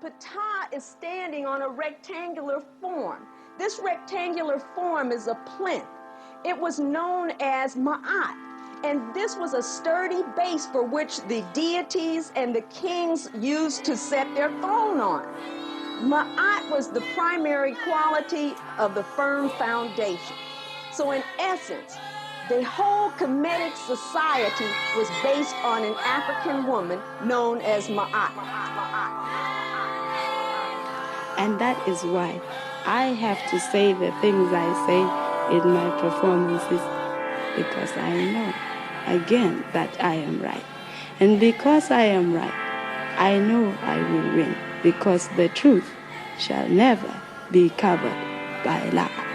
Ptah is standing on a rectangular form. This rectangular form is a plinth. It was known as Ma'at, and this was a sturdy base for which the deities and the kings used to set their throne on. Ma'at was the primary quality of the firm foundation. So in essence, the whole Kemetic society was based on an African woman known as Ma'at. And that is why I have to say the things I say in my performances, because I know, again, that I am right. And because I am right, I know I will win, because the truth shall never be covered by lie.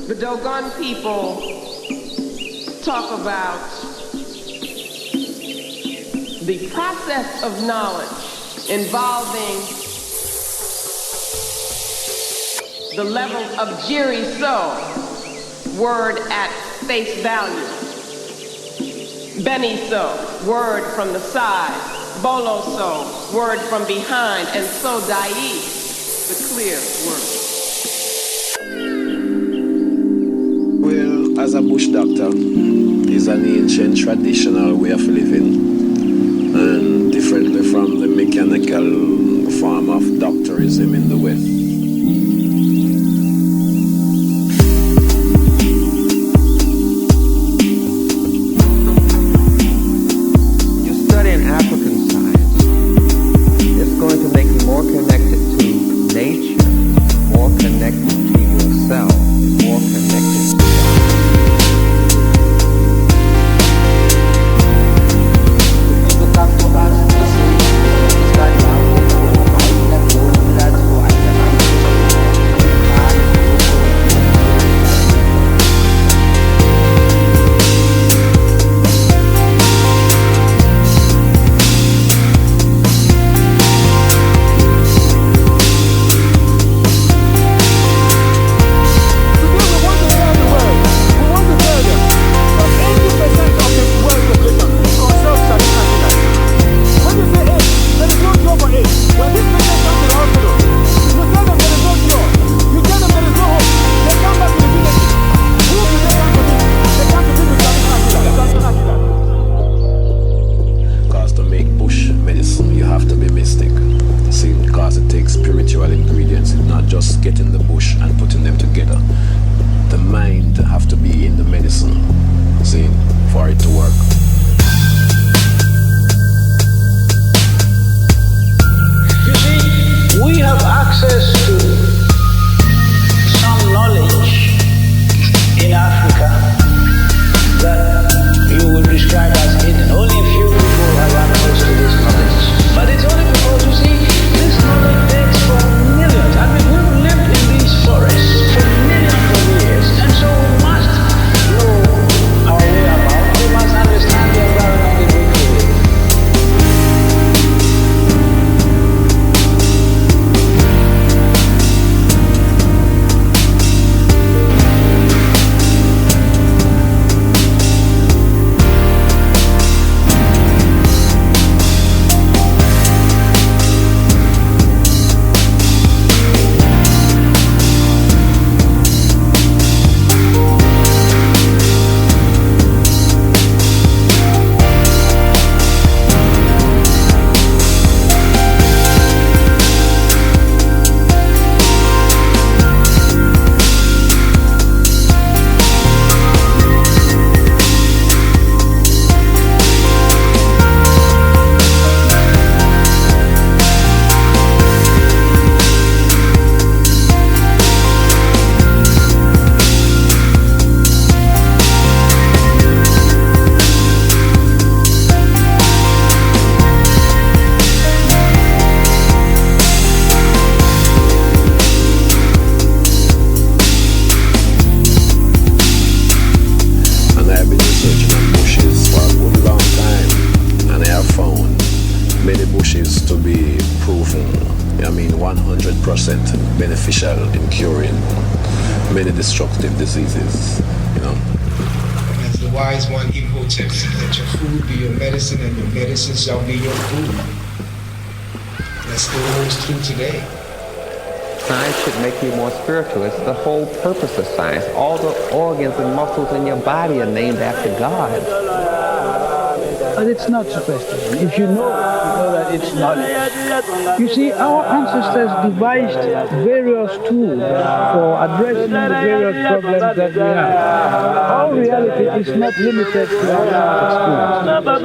The Dogon people talk about the process of knowledge involving the level of jiri so, word at face value. Beniso, word from the side. Boloso, word from behind. And so Dai, the clear word. Well, as a bush doctor, is an ancient traditional way of living, and differently from the mechanical form of doctorism in the West. You study an African science, it's going to make you more connected to nature, more connected to yourself, more connected to God. Beneficial in curing many destructive diseases, you know. As the wise one ḥmwt, let your food be your medicine and your medicine shall be your food. That still holds true today. Science should make you more spiritual. It's the whole purpose of science. All the organs and muscles in your body are named after God. But it's not supposed to be. If you know that it's knowledge. You see, our ancestors devised various tools for addressing the various problems that we have. Our reality is not limited to our experience.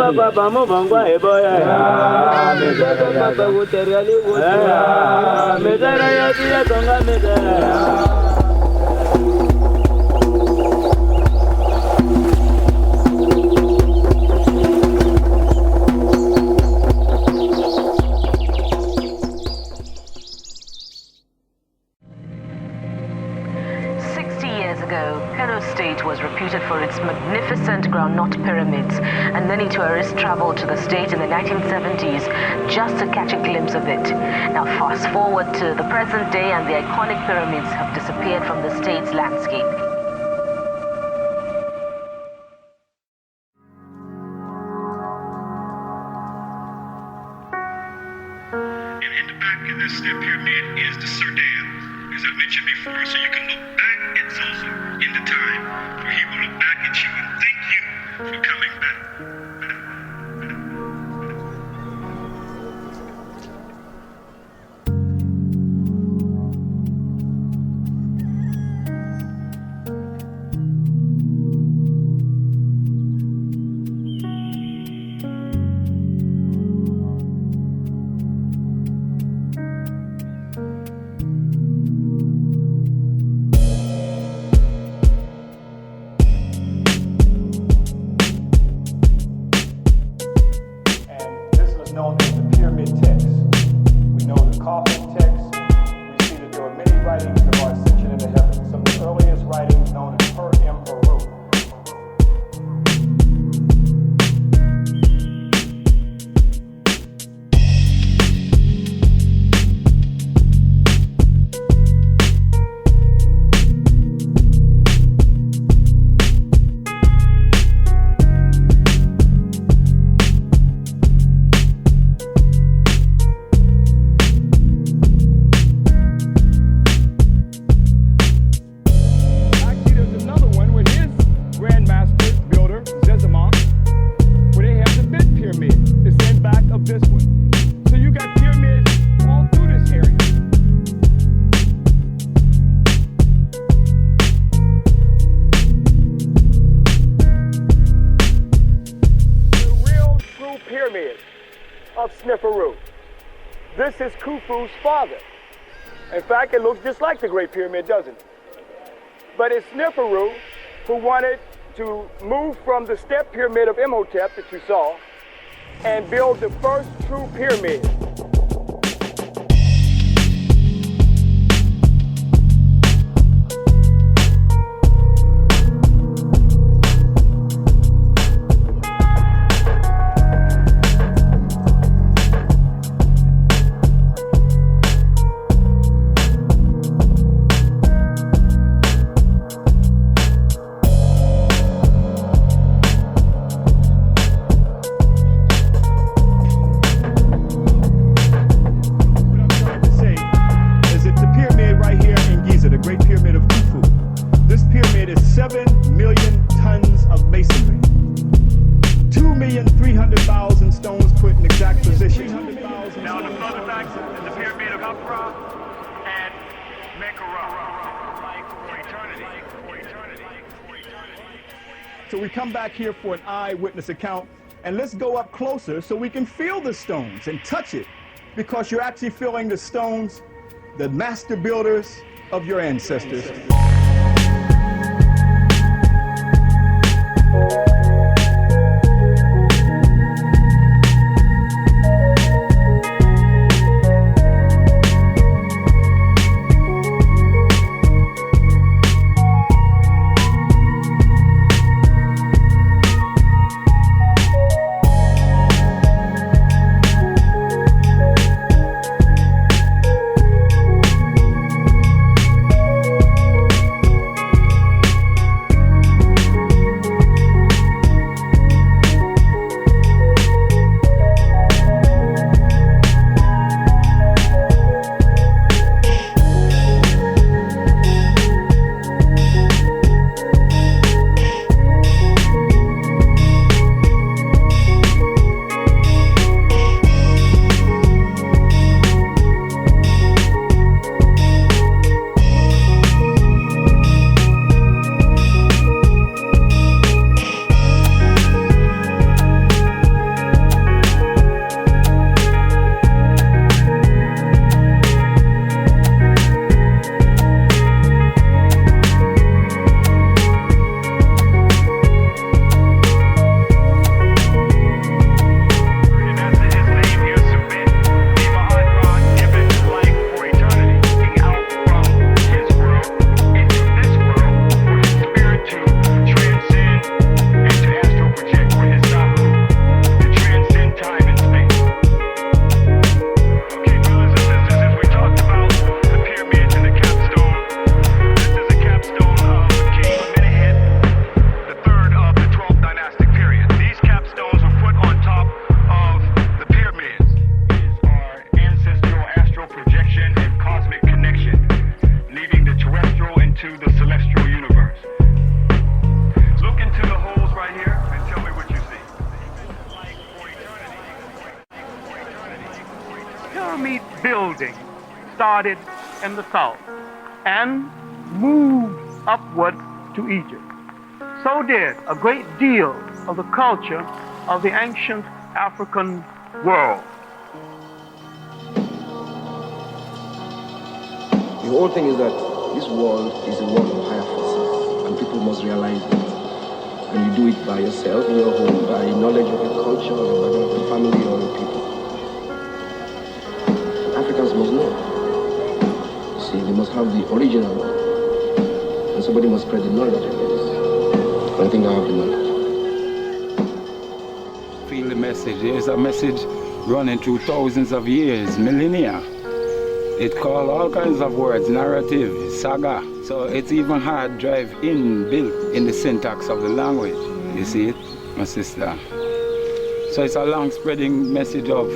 60 years ago, Kano State was reputed for its magnificent groundnut pyramids, and many tourists traveled to the state in the 1970s just to catch a glimpse of it. Now fast forward to the present day, and the iconic pyramids have disappeared from the state's landscape. in the back of this step pyramid is the Sudan, as I mentioned before, so you can look back at Zozo in the time where he will look back at you and thank you for coming back. This is Khufu's father. In fact, it looks just like the Great Pyramid, doesn't it? But it's Sneferu who wanted to move from the step pyramid of Imhotep that you saw and build the first true pyramid. So we come back here for an eyewitness account, and let's go up closer so we can feel the stones and touch it, because you're actually feeling the stones, the master builders of your ancestors. building started in the south and moved upward to Egypt. So did a great deal of the culture of the ancient African world. The whole thing is that this world is a world of higher forces, and people must realize that. And you do it by yourself, in your home, by knowledge of your culture, or of your family, or your people. Africans must know. See, they must have the original one. And somebody must spread the knowledge of this. I think I have the knowledge. Feel the message. There's a message running through thousands of years, millennia. It calls all kinds of words, narrative, saga. So it's even hard drive in, built in the syntax of the language. You see it, my sister? So it's a long spreading message of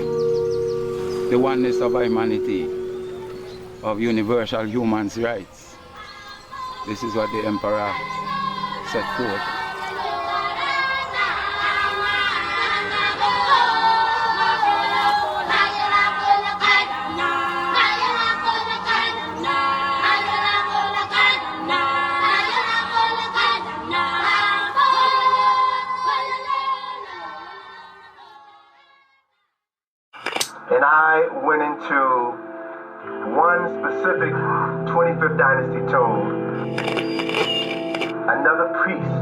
the oneness of humanity, of universal human rights. This is what the emperor set forth. And I went into one specific 25th dynasty tomb. Another priest,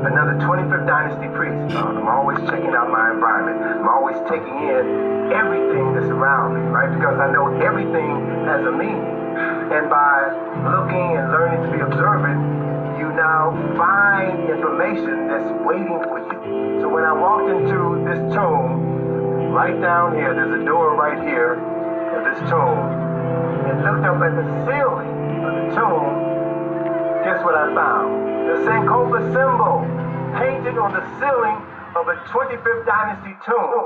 another 25th dynasty priest. I'm always checking out my environment. I'm always taking in everything that's around me, right? Because I know everything has a meaning. And by looking and learning to be observant, you now find information that's waiting for you. So when I walked into this tomb, right down here, there's a door right here of this tomb, and looked up at the ceiling of the tomb. Guess what I found? The Sankofa symbol painted on the ceiling of a 25th dynasty tomb.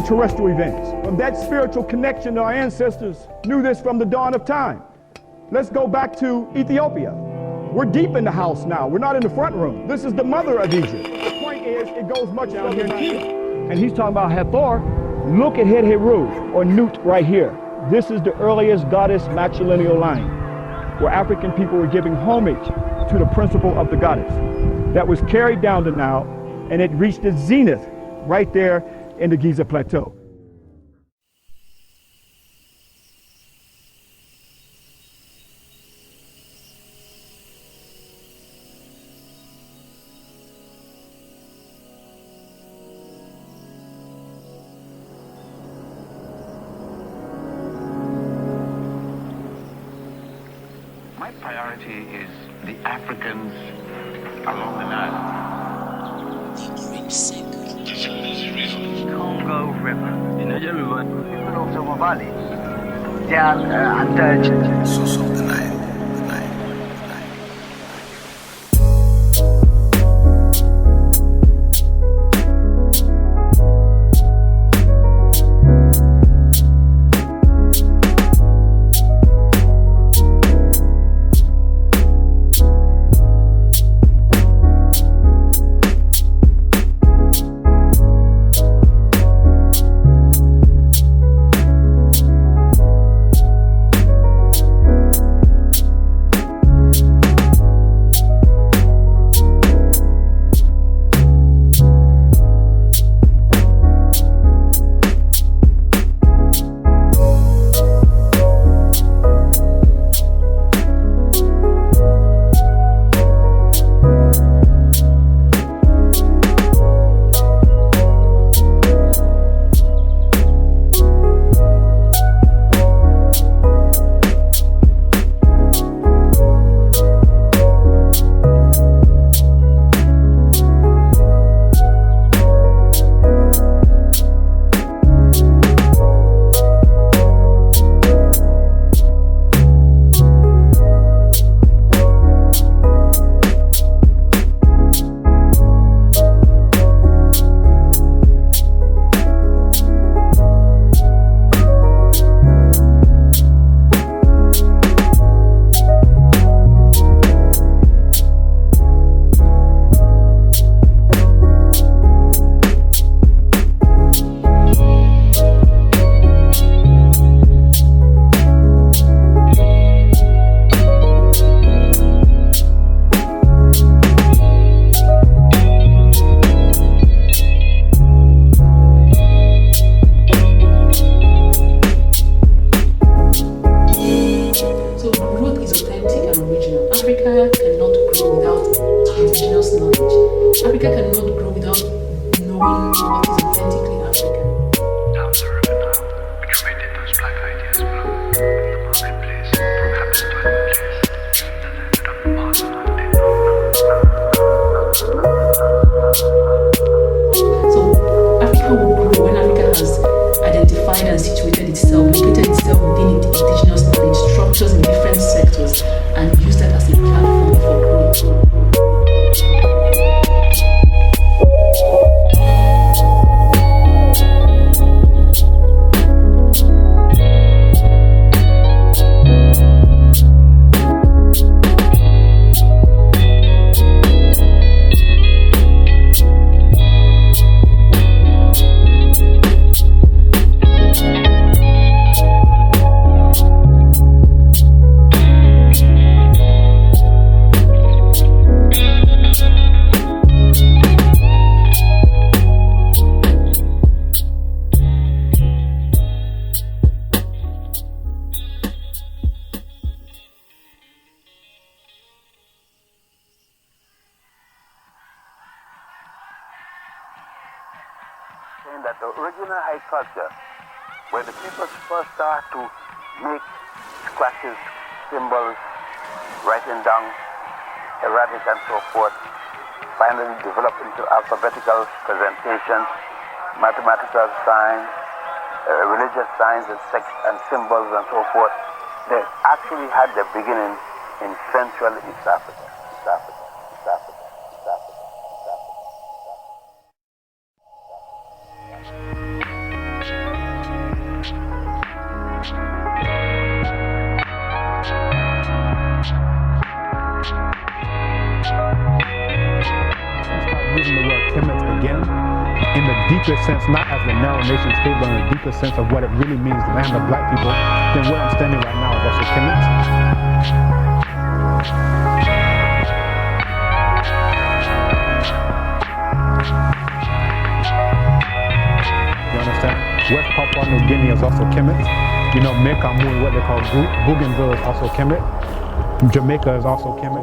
Terrestrial events. From that spiritual connection, our ancestors knew this from the dawn of time. Let's go back to Ethiopia. We're deep in the house now. We're not in the front room. This is the mother of Egypt. The point is, it goes much down here in Kenya. And he's talking about Hathor. Look at Heru, or Nut, right here. This is the earliest goddess matrilineal line, where African people were giving homage to the principle of the goddess. That was carried down to now, and it reached its zenith right there in the Giza Plateau. My priority is the Africans along the Nile. Congo River. In the river. People of the Valley. They are untouched. Source of the Nile. That the original high culture, where the people first start to make scratches, symbols, writing down, erratic and so forth, finally develop into alphabetical presentations, mathematical signs, religious signs and symbols and so forth. They actually had their beginning in Central East Africa. Using the word Kmt again in the deeper sense, not as the narrow nation state, but in the deeper sense of what it really means, the land of black people, then where I'm standing right now is also Kmt. West Papua New Guinea is also Kmt. You know, Mekamui, what they call Bougainville, is also Kmt. Jamaica is also Kmt.